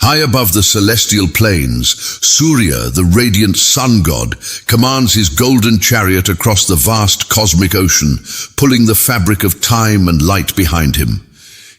High above the celestial plains, Surya, the radiant sun god, commands his golden chariot across the vast cosmic ocean, pulling the fabric of time and light behind him.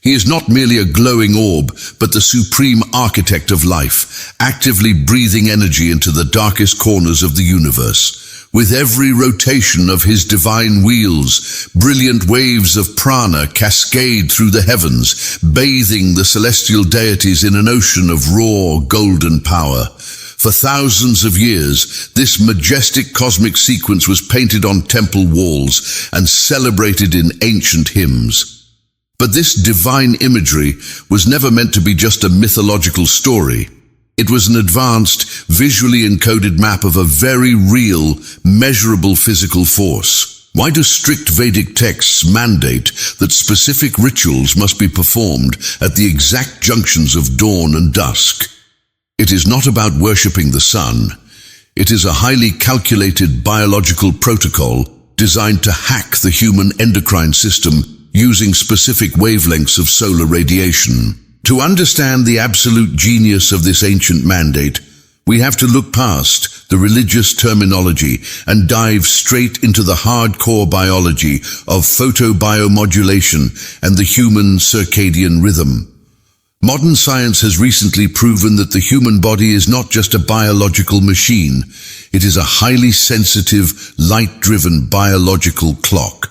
He is not merely a glowing orb, but the supreme architect of life, actively breathing energy into the darkest corners of the universe. With every rotation of his divine wheels, brilliant waves of prana cascade through the heavens, bathing the celestial deities in an ocean of raw, golden power. For thousands of years, this majestic cosmic sequence was painted on temple walls and celebrated in ancient hymns. But this divine imagery was never meant to be just a mythological story. It was an advanced, visually encoded map of a very real, measurable physical force. Why do strict Vedic texts mandate that specific rituals must be performed at the exact junctions of dawn and dusk? It is not about worshipping the sun. It is a highly calculated biological protocol designed to hack the human endocrine system using specific wavelengths of solar radiation. To understand the absolute genius of this ancient mandate, we have to look past the religious terminology and dive straight into the hardcore biology of photobiomodulation and the human circadian rhythm. Modern science has recently proven that the human body is not just a biological machine. It is a highly sensitive, light-driven biological clock.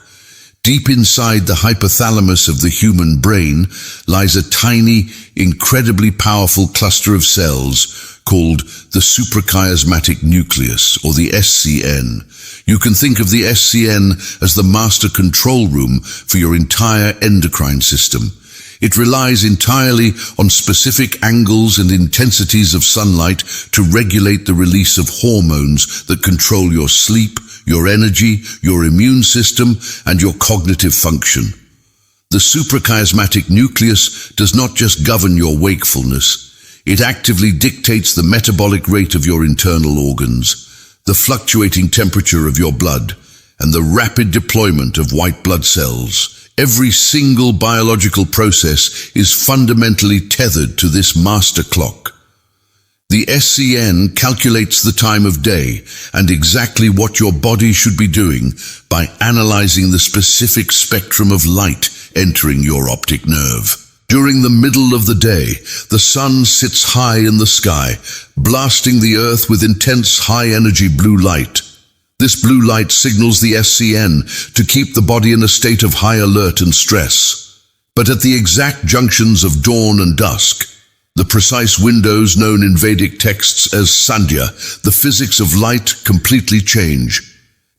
Deep inside the hypothalamus of the human brain lies a tiny, incredibly powerful cluster of cells called the Suprachiasmatic Nucleus, or the SCN. You can think of the SCN as the master control room for your entire endocrine system. It relies entirely on specific angles and intensities of sunlight to regulate the release of hormones that control your sleep, your energy, your immune system, and your cognitive function. The suprachiasmatic nucleus does not just govern your wakefulness. It actively dictates the metabolic rate of your internal organs, the fluctuating temperature of your blood, and the rapid deployment of white blood cells. Every single biological process is fundamentally tethered to this master clock. The SCN calculates the time of day and exactly what your body should be doing by analyzing the specific spectrum of light entering your optic nerve. During the middle of the day, the sun sits high in the sky, blasting the earth with intense high-energy blue light. This blue light signals the SCN to keep the body in a state of high alert and stress. But at the exact junctions of dawn and dusk, the precise windows known in Vedic texts as Sandhya, the physics of light completely change.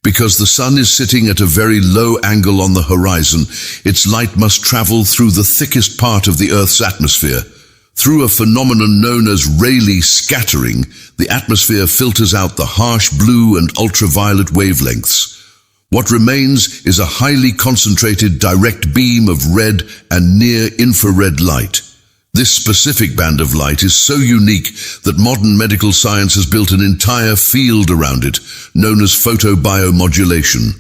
Because the sun is sitting at a very low angle on the horizon, its light must travel through the thickest part of the Earth's atmosphere. Through a phenomenon known as Rayleigh scattering, the atmosphere filters out the harsh blue and ultraviolet wavelengths. What remains is a highly concentrated direct beam of red and near-infrared light. This specific band of light is so unique that modern medical science has built an entire field around it, known as photobiomodulation.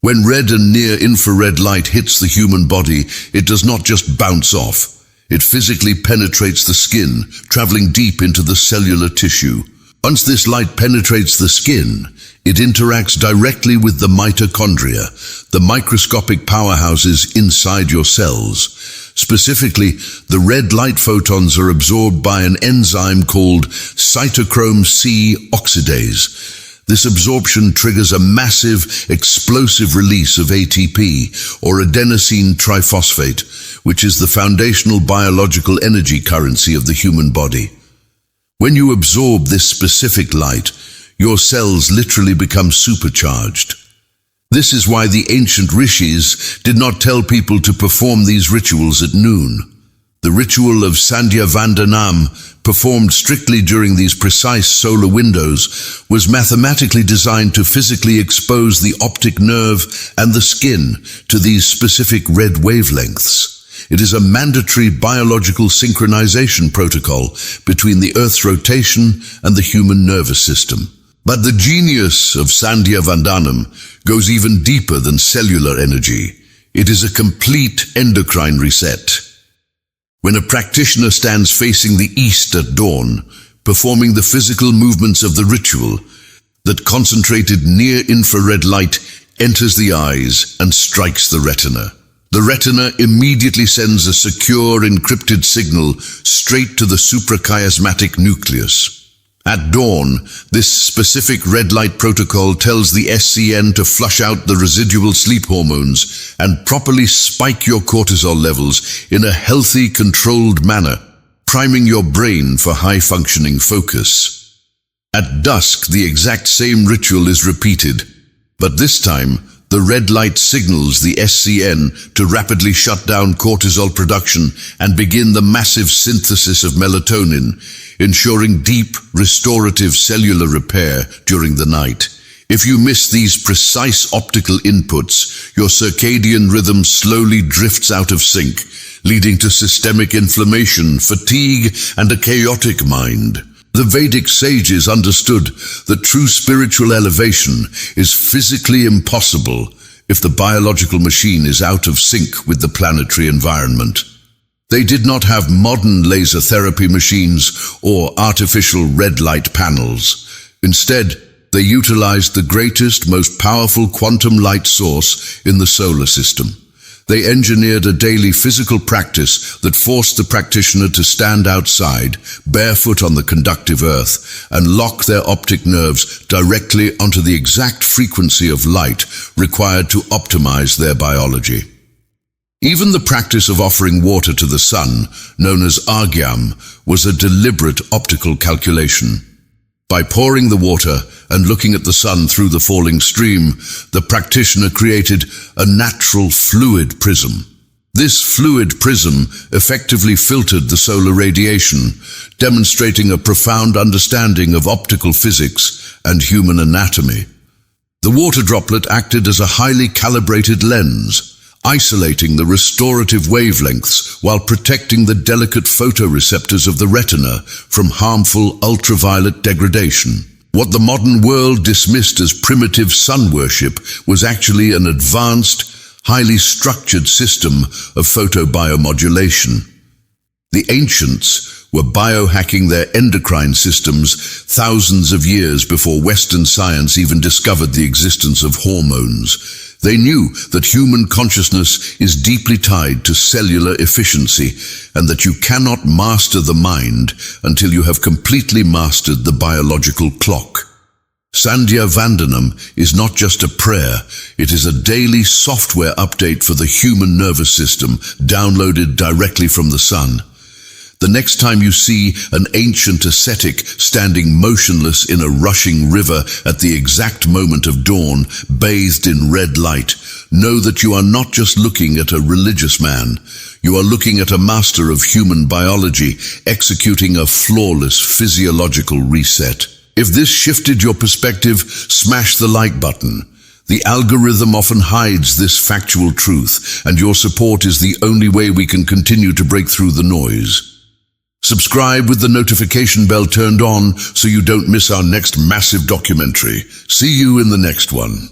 When red and near-infrared light hits the human body, it does not just bounce off. It physically penetrates the skin, traveling deep into the cellular tissue. Once this light penetrates the skin, it interacts directly with the mitochondria, the microscopic powerhouses inside your cells. Specifically, the red light photons are absorbed by an enzyme called cytochrome C oxidase. This absorption triggers a massive, explosive release of ATP, or adenosine triphosphate, which is the foundational biological energy currency of the human body. When you absorb this specific light, your cells literally become supercharged. This is why the ancient rishis did not tell people to perform these rituals at noon. The ritual of Sandhya Vandanam, performed strictly during these precise solar windows, was mathematically designed to physically expose the optic nerve and the skin to these specific red wavelengths. It is a mandatory biological synchronization protocol between the Earth's rotation and the human nervous system. But the genius of Sandhya Vandanam goes even deeper than cellular energy. It is a complete endocrine reset. When a practitioner stands facing the east at dawn, performing the physical movements of the ritual, that concentrated near-infrared light enters the eyes and strikes the retina. The retina immediately sends a secure encrypted signal straight to the suprachiasmatic nucleus. At dawn, this specific red light protocol tells the SCN to flush out the residual sleep hormones and properly spike your cortisol levels in a healthy, controlled manner, priming your brain for high-functioning focus. At dusk, the exact same ritual is repeated, but this time, the red light signals the SCN to rapidly shut down cortisol production and begin the massive synthesis of melatonin, ensuring deep, restorative cellular repair during the night. If you miss these precise optical inputs, your circadian rhythm slowly drifts out of sync, leading to systemic inflammation, fatigue, and a chaotic mind. The Vedic sages understood that true spiritual elevation is physically impossible if the biological machine is out of sync with the planetary environment. They did not have modern laser therapy machines or artificial red light panels. Instead, they utilized the greatest, most powerful quantum light source in the solar system. They engineered a daily physical practice that forced the practitioner to stand outside, barefoot on the conductive earth, and lock their optic nerves directly onto the exact frequency of light required to optimize their biology. Even the practice of offering water to the sun, known as argyam, was a deliberate optical calculation. By pouring the water and looking at the sun through the falling stream, the practitioner created a natural fluid prism. This fluid prism effectively filtered the solar radiation, demonstrating a profound understanding of optical physics and human anatomy. The water droplet acted as a highly calibrated lens, isolating the restorative wavelengths while protecting the delicate photoreceptors of the retina from harmful ultraviolet degradation. What the modern world dismissed as primitive sun worship was actually an advanced, highly structured system of photobiomodulation. The ancients were biohacking their endocrine systems thousands of years before Western science even discovered the existence of hormones. They knew that human consciousness is deeply tied to cellular efficiency and that you cannot master the mind until you have completely mastered the biological clock. Sandhya Vandanam is not just a prayer, it is a daily software update for the human nervous system downloaded directly from the sun. The next time you see an ancient ascetic standing motionless in a rushing river at the exact moment of dawn, bathed in red light, know that you are not just looking at a religious man. You are looking at a master of human biology, executing a flawless physiological reset. If this shifted your perspective, smash the like button. The algorithm often hides this factual truth, and your support is the only way we can continue to break through the noise. Subscribe with the notification bell turned on so you don't miss our next massive documentary. See you in the next one.